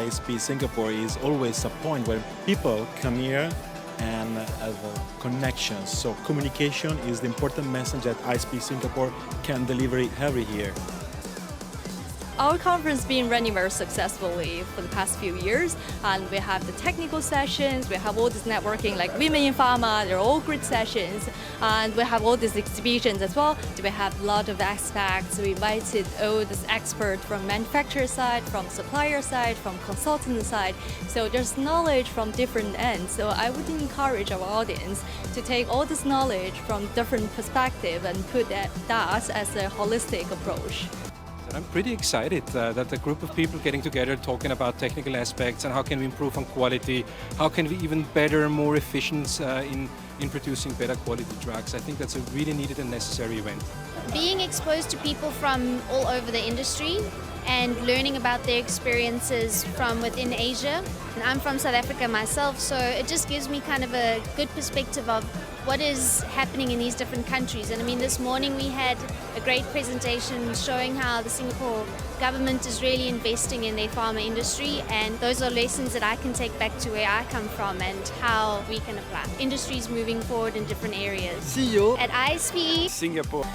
ISPE Singapore is always a point where people come here and have connections. So communication is the important message that ISPE Singapore can deliver every year. Our conference has been running very successfully for the past few years, and we have the technical sessions, we have all this networking like Women in Pharma, they're all great sessions, and we have all these exhibitions as well. We have a lot of aspects. We invited all these experts from manufacturer side, from supplier side, from consultant side, so there's knowledge from different ends. So I would encourage our audience to take all this knowledge from different perspectives and put that as a holistic approach. I'm pretty excited that a group of people getting together talking about technical aspects and how can we improve on quality, how can we even better, more efficient in producing better quality drugs. I think that's a really needed and necessary event. Being exposed to people from all over the industry and learning about their experiences from within Asia. And I'm from South Africa myself, so it just gives me kind of a good perspective of what is happening in these different countries. And I mean, this morning we had a great presentation showing how the Singapore government is really investing in their pharma industry, and those are lessons that I can take back to where I come from and how we can apply. Industries moving forward in different areas. See you at ISPE Singapore.